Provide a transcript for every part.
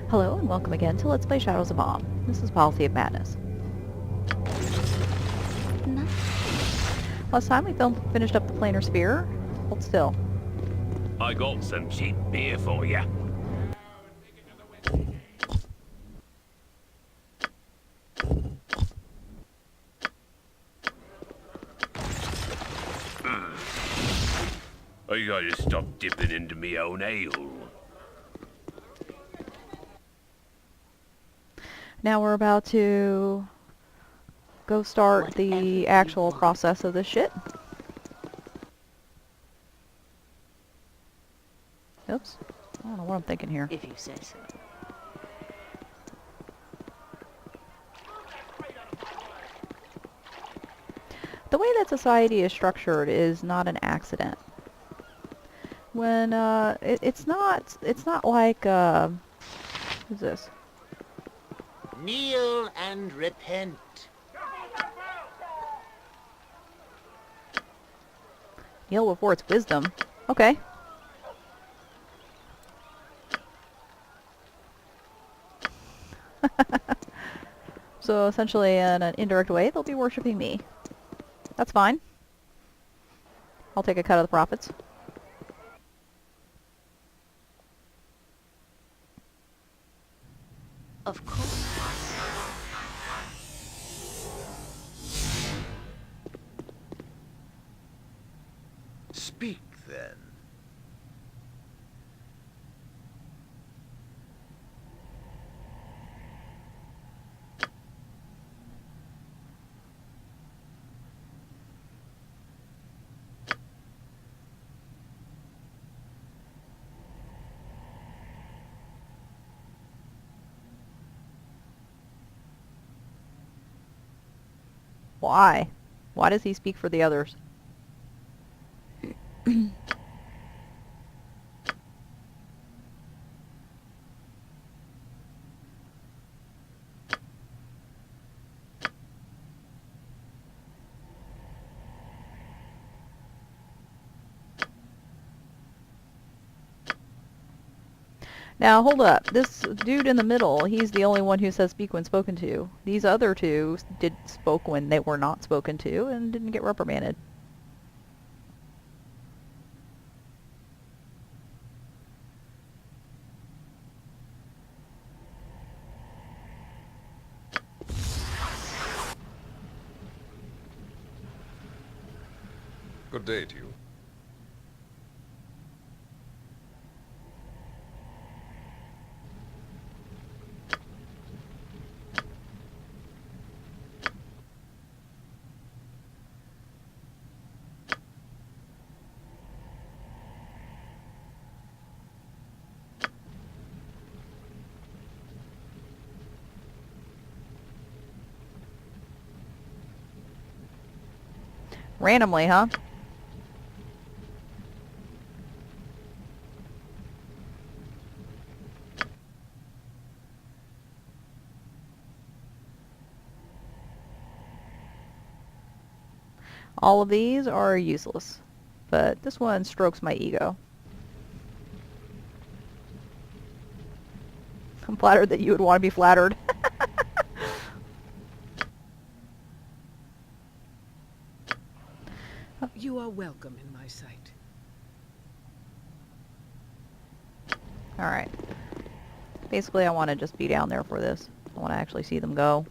Hello and welcome again to Let's Play Shadows of Mom. This is Policy of Madness. Last time we finished up the planar sphere. Hold still. I got some cheap beer for you. I gotta stop dipping into me own ale. Now we're about to go start the actual process of this shit. Oops. I don't know what I'm thinking here. If you say so. The way that society is structured is not an accident. When, it's not like, who's this? Kneel and repent. Kneel before its wisdom. Okay. So essentially, in an indirect way, they'll be worshipping me. That's fine. I'll take a cut of the profits. Of course. Speak, then. Why? Why does he speak for the others? Now, hold up. This dude in the middle, he's the only one who says speak when spoken to. These other two spoke when they were not spoken to and didn't get reprimanded. Good day to you. Randomly, huh? All of these are useless, but this one strokes my ego. I'm flattered that you would want to be flattered. You are welcome in my sight. Alright. Basically, I want to just be down there for this. I want to actually see them go.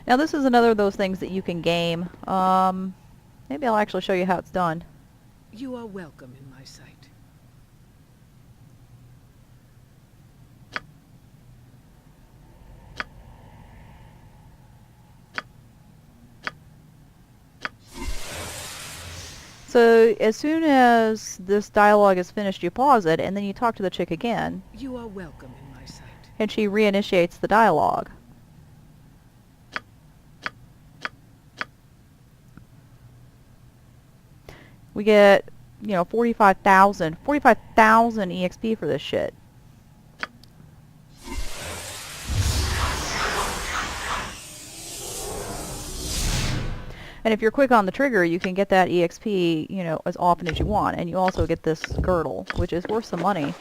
Now, this is another of those things that you can game. Maybe I'll actually show you how it's done. You are welcome in my sight. So, as soon as this dialogue is finished, you pause it, and then you talk to the chick again, You are welcome in my sight. and she reinitiates the dialogue. We get, 45,000 EXP for this shit. And if you're quick on the trigger, you can get that EXP, you know, as often as you want. And you also get this girdle, which is worth some money.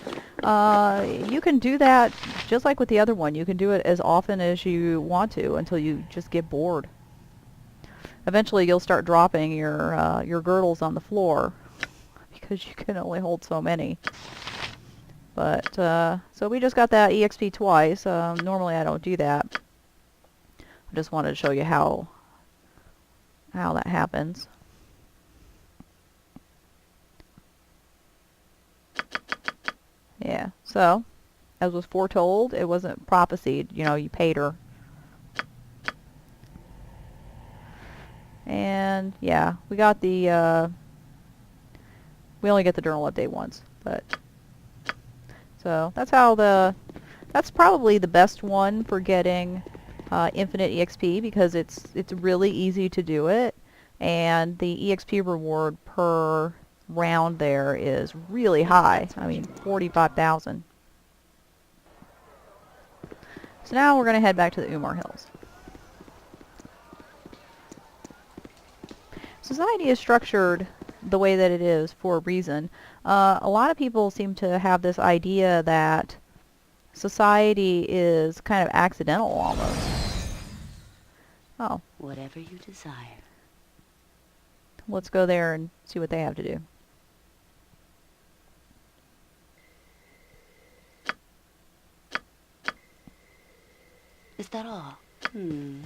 You can do that just like with the other one. You can do it as often as you want to until you just get bored. Eventually, you'll start dropping your girdles on the floor because you can only hold so many. But so we just got that EXP twice. Normally, I don't do that. I just wanted to show you how that happens. Yeah, so, as was foretold, it wasn't prophesied, you know, you paid her. And, yeah, we got the, we only get the journal update once, but, so, that's probably the best one for getting infinite EXP, because it's really easy to do it, and the EXP reward per round there is really high. I mean, 45,000. So now we're going to head back to the Umar Hills. Society is structured the way that it is for a reason. A lot of people seem to have this idea that society is kind of accidental almost. Oh. Whatever you desire. Let's go there and see what they have to do. Is that all? Hmm.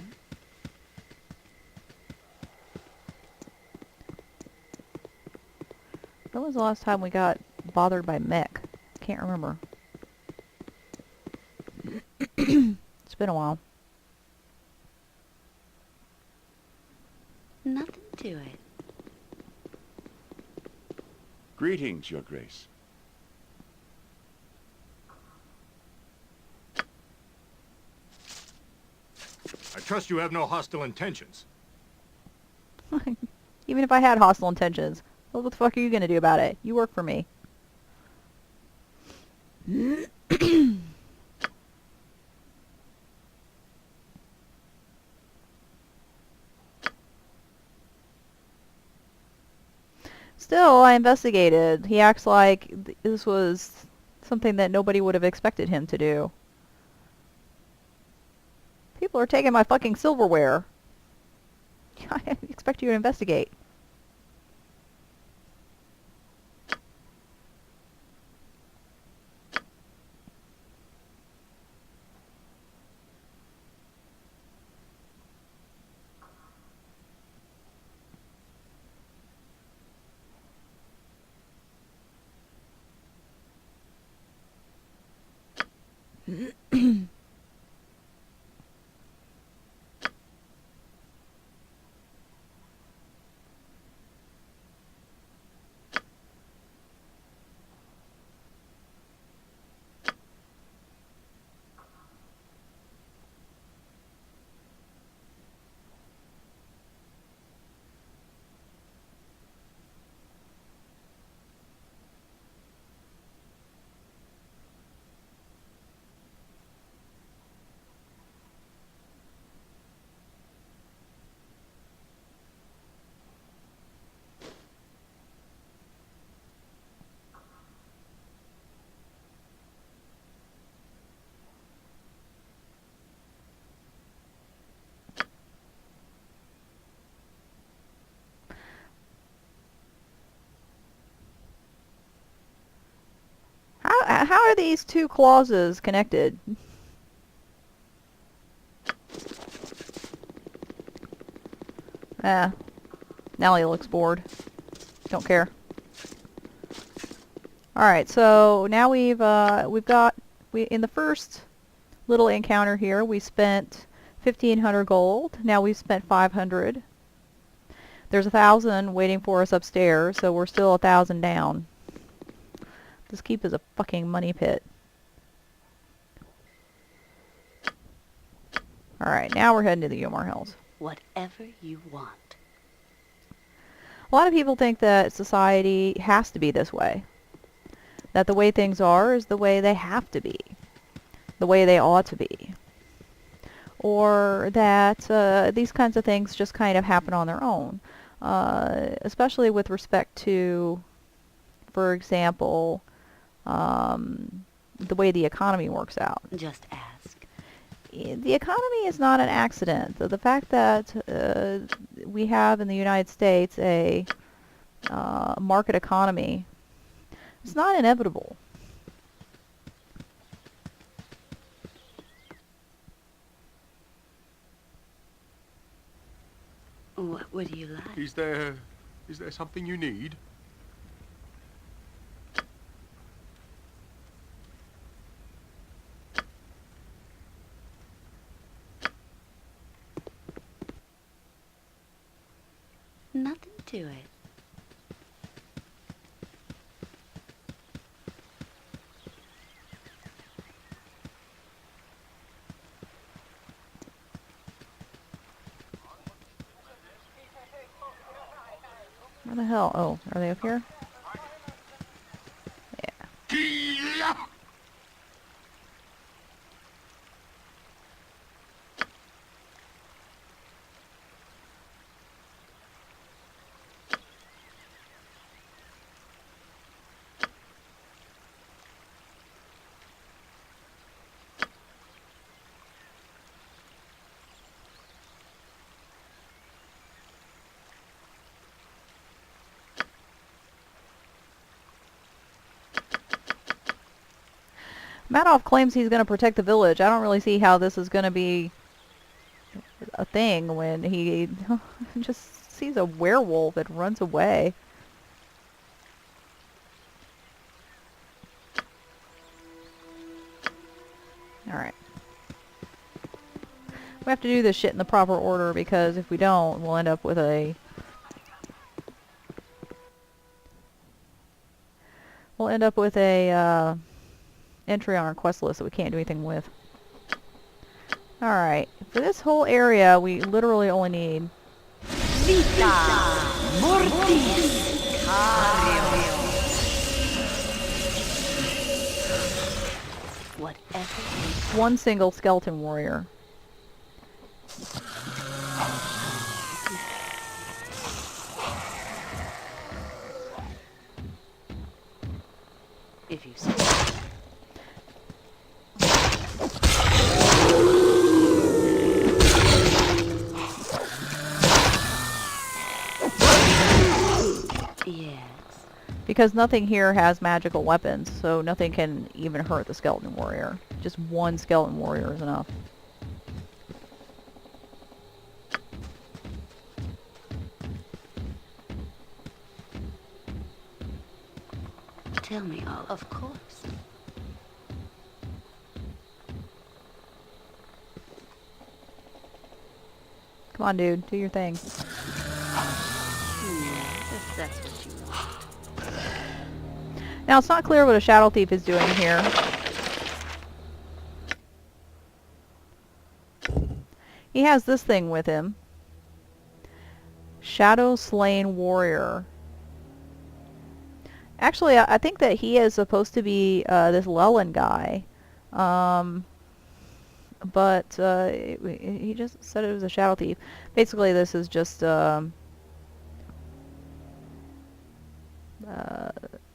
When was the last time we got bothered by mech? Can't remember. It's been a while. Nothing to it. Greetings, Your Grace. I trust you have no hostile intentions. Even if I had hostile intentions, what the fuck are you gonna do about it? You work for me. Still, I investigated. He acts like this was something that nobody would have expected him to do. People are taking my fucking silverware. I expect you to investigate. How are these two clauses connected? Ah, now he looks bored. Don't care. Alright, so now we've got in the first little encounter here, we spent 1,500 gold. Now we've spent 500. There's 1,000 waiting for us upstairs, so we're still 1,000 down. This keep is a fucking money pit. Alright, now we're heading to the Umar Hills. Whatever you want. A lot of people think that society has to be this way. That the way things are is the way they have to be. The way they ought to be. or that these kinds of things just kind of happen on their own. Especially with respect to, for example, the way the economy works out. Just ask. The economy is not an accident. The fact that we have in the United States a market economy, it's not inevitable. What would you like? Is there something you need? Nothing to it. Where the hell? Oh, are they up here? Yeah. Madoff claims he's going to protect the village. I don't really see how this is going to be a thing when he just sees a werewolf and runs away. Alright. We have to do this shit in the proper order, because if we don't, we'll end up with a... entry on our quest list that we can't do anything with. Alright, for this whole area, we literally only need... Whatever. one single skeleton warrior. If you say. Yes. Because nothing here has magical weapons, so nothing can even hurt the skeleton warrior. Just one skeleton warrior is enough. Tell me all. Of course. Come on, dude. Do your thing. If that's what you want. Now, it's not clear what a shadow thief is doing here. He has this thing with him. Shadow Slain Warrior. Actually, I think that he is supposed to be this Leland guy. But he just said it was a shadow thief. Basically, this is just...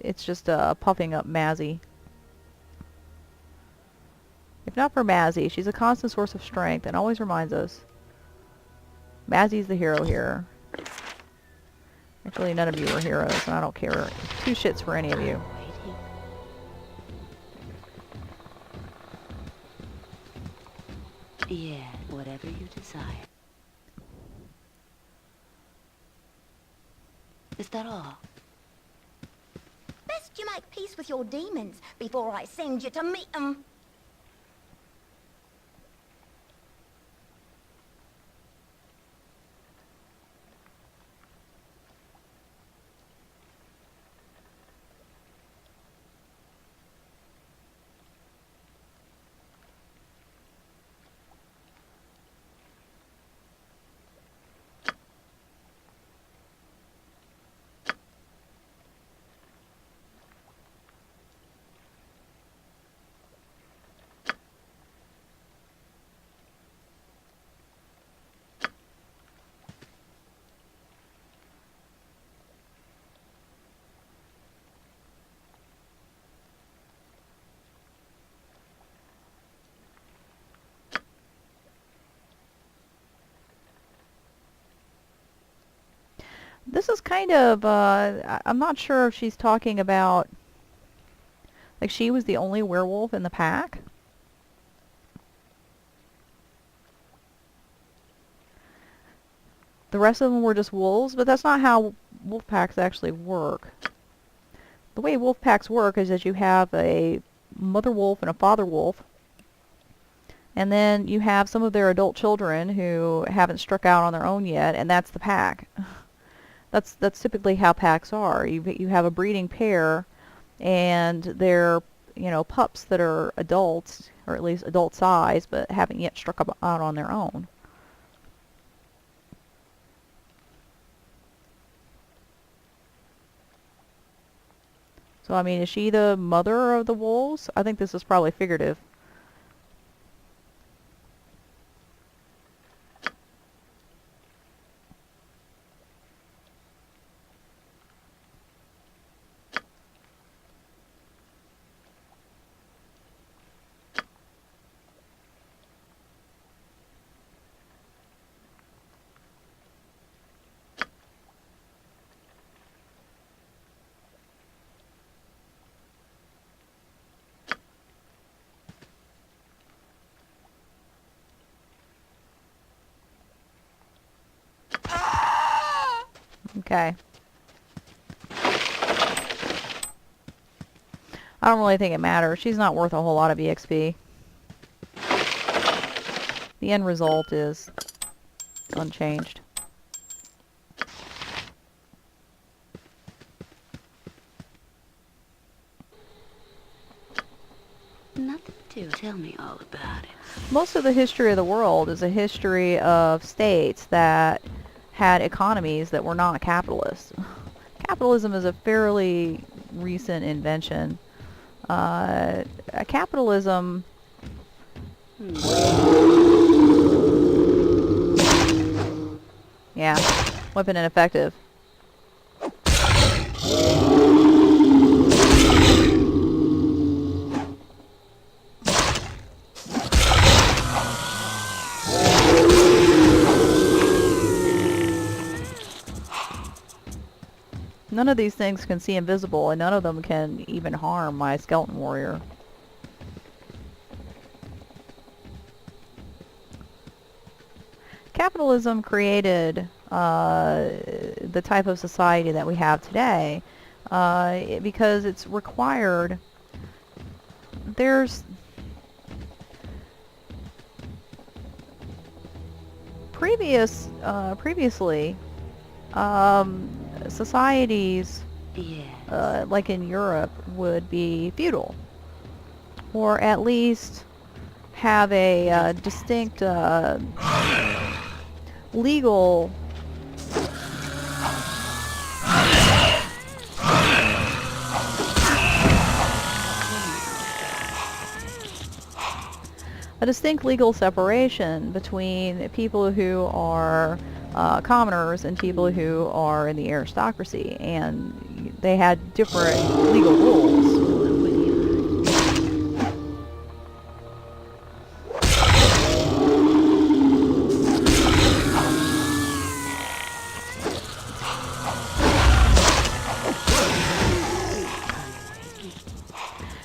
it's just puffing up Mazzy. If not for Mazzy, she's a constant source of strength and always reminds us. Mazzy's the hero here. Actually, none of you are heroes, and I don't care two shits for any of you. Yeah, whatever you desire. Is that all? Best you make peace with your demons before I send you to meet them. this is kind of, I'm not sure if she's talking about, like, she was the only werewolf in the pack. The rest of them were just wolves, but that's not how wolf packs actually work. The way wolf packs work is that you have a mother wolf and a father wolf, and then you have some of their adult children who haven't struck out on their own yet, and that's the pack. That's typically how packs are. You have a breeding pair, and they're, you know, pups that are adults, or at least adult size, but haven't yet struck out on their own. So, I mean, is she the mother of the wolves? I think this is probably figurative. Okay. I don't really think it matters. She's not worth a whole lot of EXP. The end result is unchanged. Nothing to tell me all about it. Most of the history of the world is a history of states that had economies that were not capitalist. Capitalism is a fairly recent invention. Capitalism... Yeah, weapon ineffective. None of these things can see invisible, and none of them can even harm my skeleton warrior. Capitalism created the type of society that we have today because it's required. There's previously societies, like in Europe, would be feudal, or at least have a distinct legal separation between people who are commoners and people who are in the aristocracy, and they had different legal rules.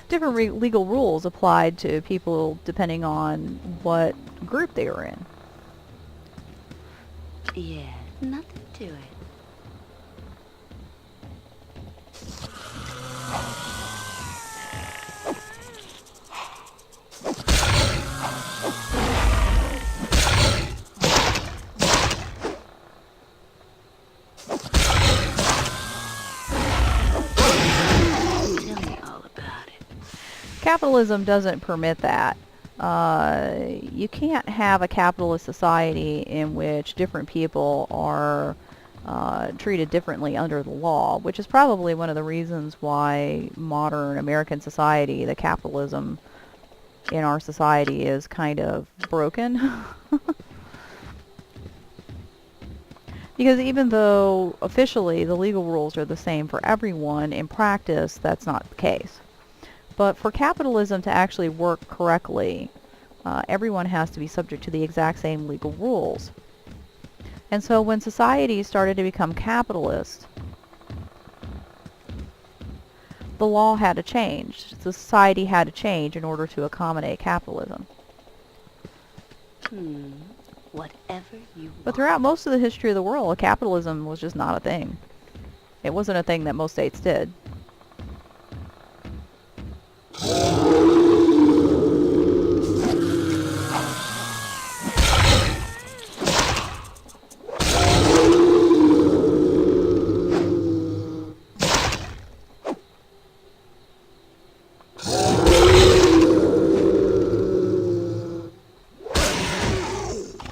Different legal rules applied to people depending on what group they were in. Yeah, nothing to it. Capitalism doesn't permit that. You can't have a capitalist society in which different people are treated differently under the law, which is probably one of the reasons why modern American society, the capitalism in our society, is kind of broken. Because even though officially the legal rules are the same for everyone, in practice that's not the case. But for capitalism to actually work correctly, everyone has to be subject to the exact same legal rules. And so when society started to become capitalist, the law had to change. The society had to change in order to accommodate capitalism. Whatever you But want. throughout most of the history of the world, capitalism was just not a thing. It wasn't a thing that most states did.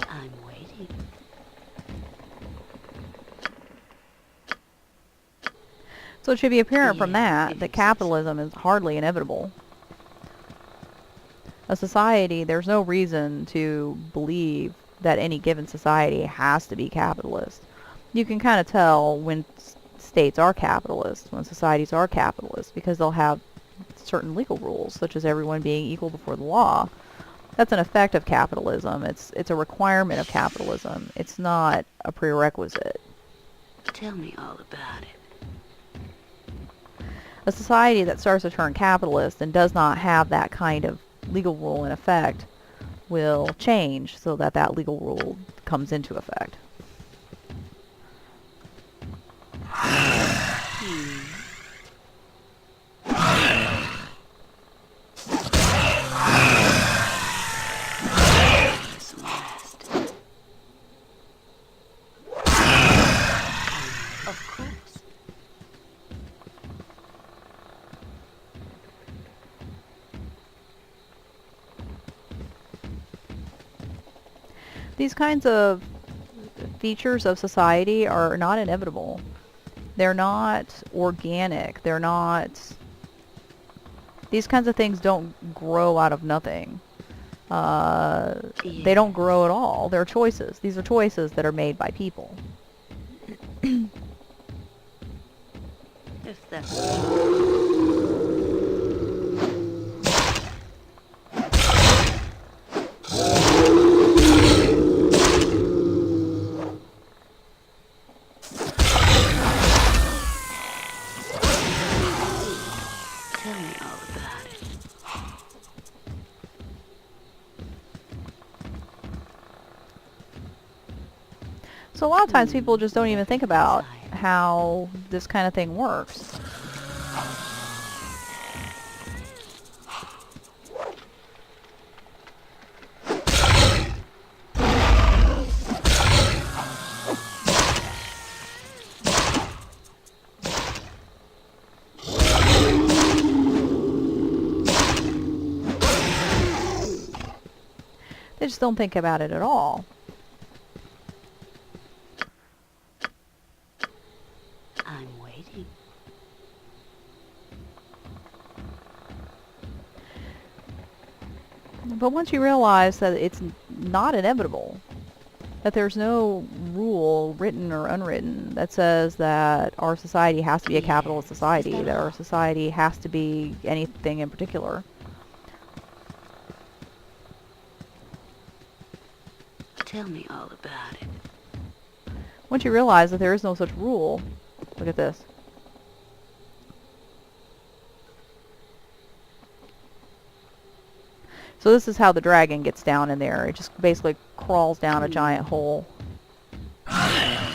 I'm waiting. So it should be apparent from Yeah, that if that you say so. capitalism is hardly inevitable. A society, there's no reason to believe that any given society has to be capitalist. You can kind of tell when states are capitalist, when societies are capitalist, because they'll have certain legal rules, such as everyone being equal before the law. That's an effect of capitalism. It's a requirement of capitalism. It's not a prerequisite. Tell me all about it. A society that starts to turn capitalist and does not have that kind of legal rule in effect will change so that that legal rule comes into effect. Some rest. Of course. These kinds of features of society are not inevitable. They're not organic. They're not... These kinds of things don't grow out of nothing. They don't grow at all. They're choices. These are choices that are made by people. If that's Tell me all about it. So a lot of times people just don't even think about how this kind of thing works. They just don't think about it at all. I'm waiting. But once you realize that it's not inevitable, that there's no rule, written or unwritten, that says that our society has to be a capitalist society, that our society has to be anything in particular. Tell me all about it. Once you realize that there is no such rule, look at this. So this is how the dragon gets down in there. It just basically crawls down a giant hole. I'm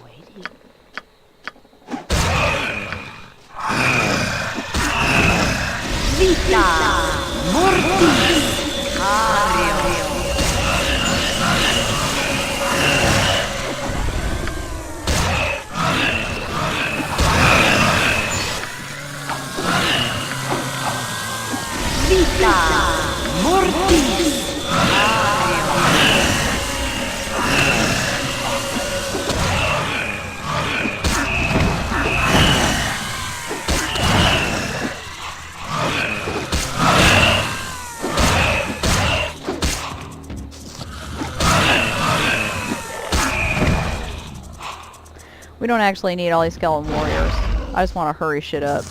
waiting. We don't actually need all these skeleton warriors. I just want to hurry shit up.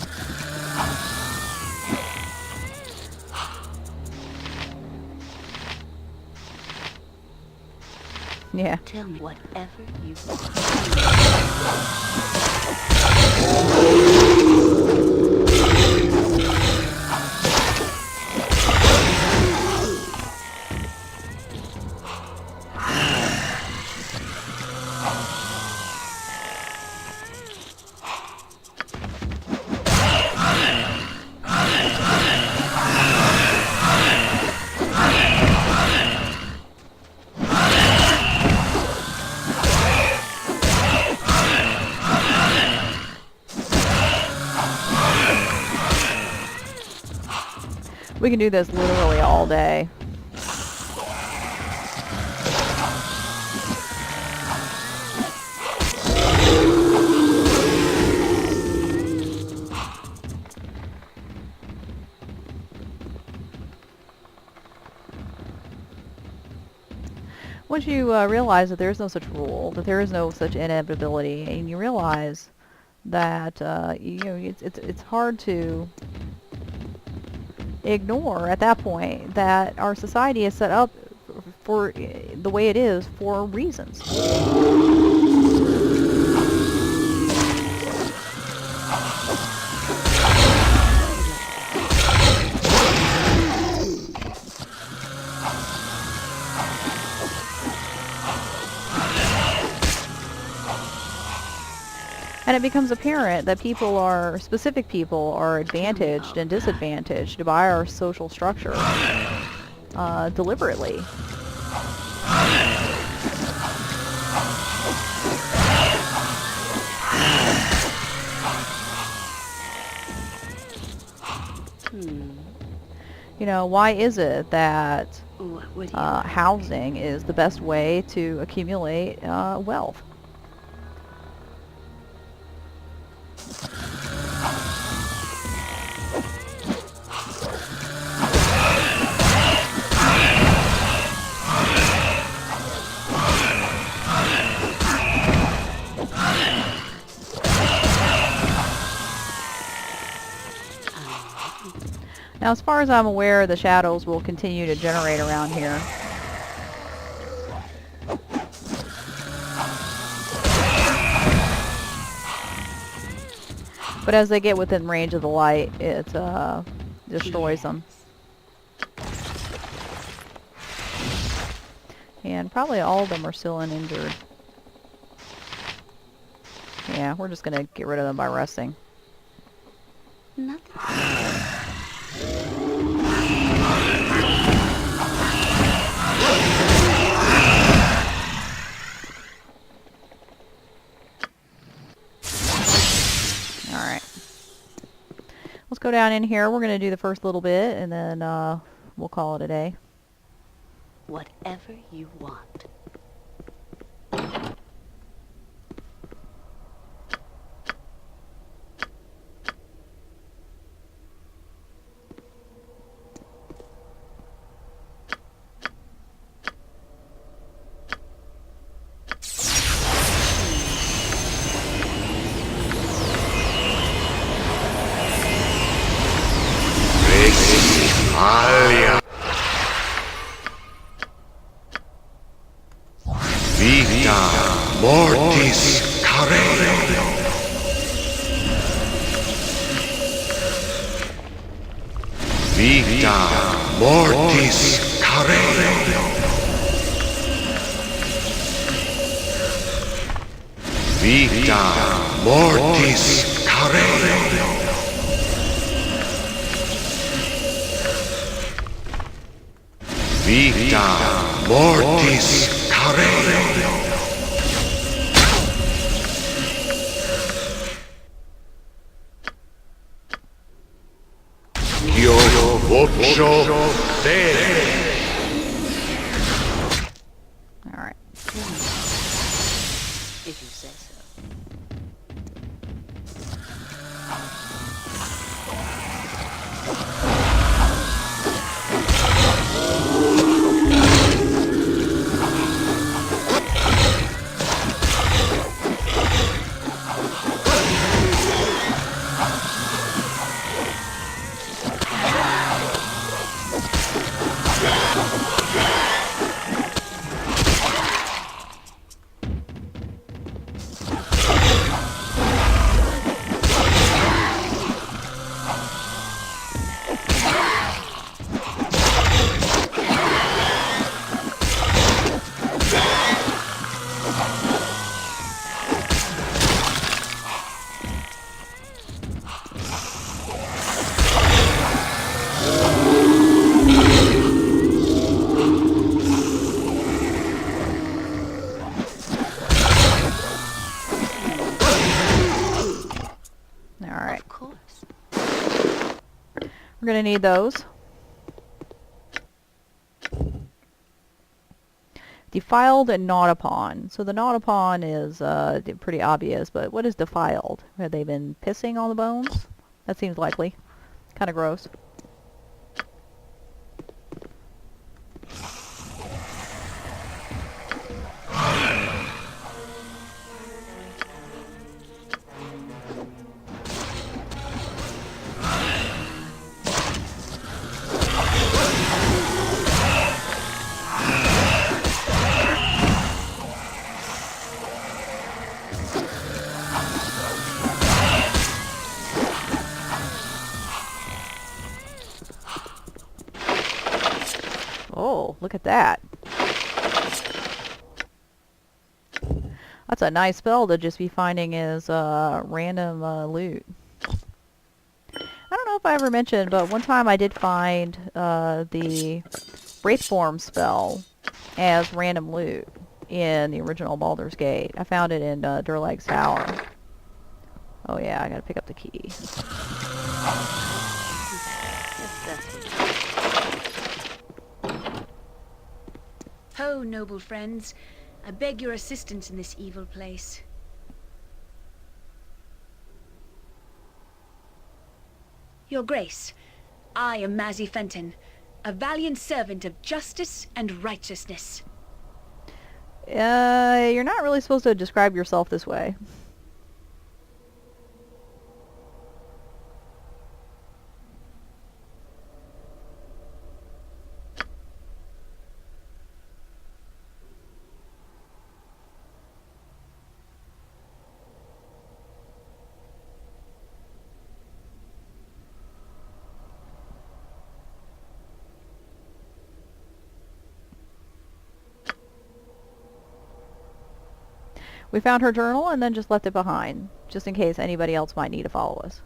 Yeah. Tell me whatever you want. We can do this literally all day. Once you realize that there is no such rule, that there is no such inevitability, and you realize that you know it's hard to ignore at that point that our society is set up for the way it is for reasons. And it becomes apparent that specific people are advantaged and disadvantaged by our social structure deliberately. You know, why is it that housing is the best way to accumulate wealth? Now, as far as I'm aware, the shadows will continue to generate around here. But as they get within range of the light, it destroys them. And probably all of them are still uninjured. Yeah, we're just going to get rid of them by resting. Nothing. Alright. Let's go down in here. We're going to do the first little bit, and then we'll call it a day. Whatever you want. Vita mortis carere. Vita mortis carere. Vita mortis carere. Vita mortis carere. Io vocio te. Alright. If you say so. Alright. Of course. We're going to need those. Defiled and not upon. So the not upon is pretty obvious, but what is defiled? Have they been pissing on the bones? That seems likely. Kind of gross. Oh, look at that. That's a nice spell to just be finding as random loot. I don't know if I ever mentioned, but one time I did find the Wraithform spell as random loot in the original Baldur's Gate. I found it in Durlag's Tower. Oh yeah, I gotta pick up the key. Yes, that's what. Ho, noble friends. I beg your assistance in this evil place. Your Grace, I am Mazzy Fenton, a valiant servant of justice and righteousness. You're not really supposed to describe yourself this way. We found her journal and then just left it behind, just in case anybody else might need to follow us.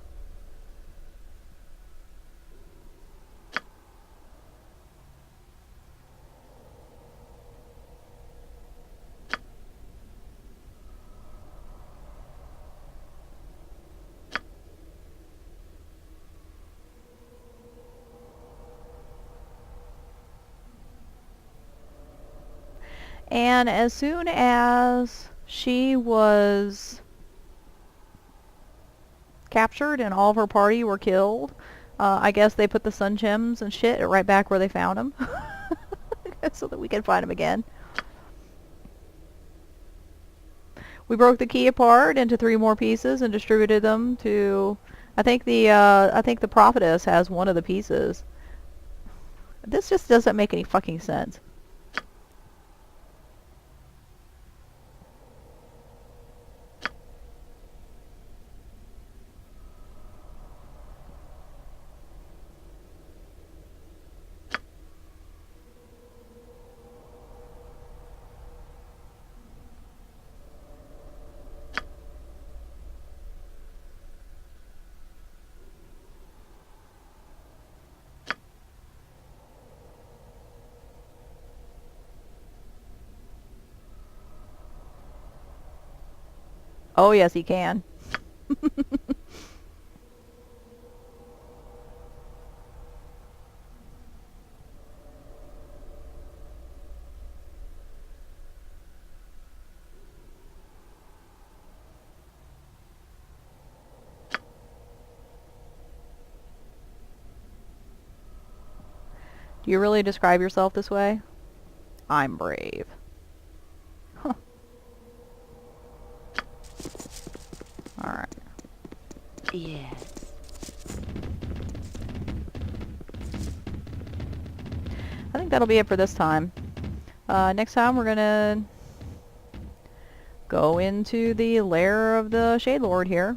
And as soon as she was captured and all of her party were killed, I guess they put the sun gems and shit right back where they found them. So that we can find them again. We broke the key apart into 3 more pieces and distributed them to... I think the prophetess has one of the pieces. This just doesn't make any fucking sense. Oh yes, he can. Do you really describe yourself this way? I'm brave. Huh. Alright. Yes. I think that'll be it for this time. Next time we're gonna go into the lair of the Shade Lord here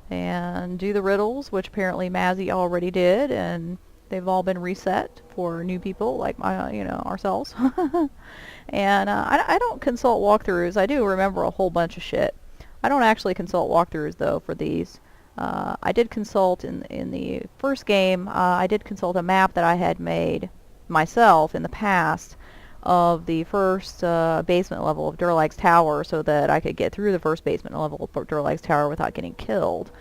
and do the riddles, which apparently Mazzy already did, and they've all been reset for new people like ourselves. And I don't consult walkthroughs. I do remember a whole bunch of shit. I don't actually consult walkthroughs though for these. I did consult in the first game. I did consult a map that I had made myself in the past of the first basement level of Durlag's tower so that I could get through the first basement level of Durlag's tower without getting killed.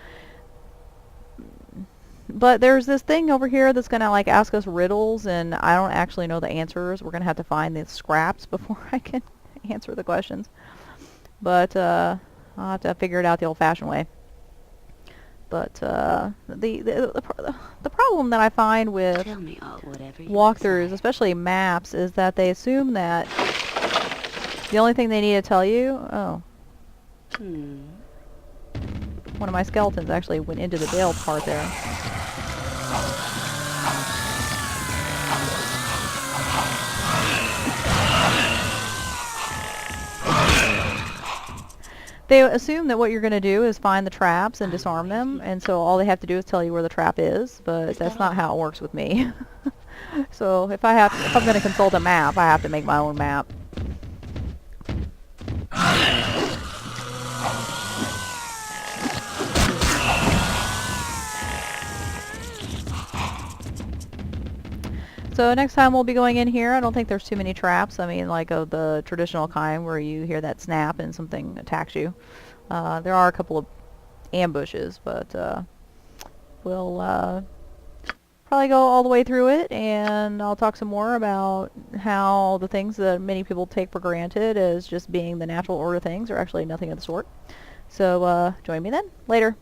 But there's this thing over here that's going to like ask us riddles, and I don't actually know the answers. We're going to have to find the scraps before I can answer the questions. But I'll have to figure it out the old-fashioned way. But the problem that I find with Tell me all, whatever you walkthroughs, decide. especially maps, is that they assume that the only thing they need to tell you... Oh. One of my skeletons actually went into the Dale part there. They assume that what you're going to do is find the traps and disarm them, and so all they have to do is tell you where the trap is, but that's not how it works with me. So if I'm going to consult a map, I have to make my own map. So next time we'll be going in here. I don't think there's too many traps. I mean, like of the traditional kind where you hear that snap and something attacks you. There are a couple of ambushes, but we'll probably go all the way through it, and I'll talk some more about how the things that many people take for granted as just being the natural order things are actually nothing of the sort. So join me then. Later.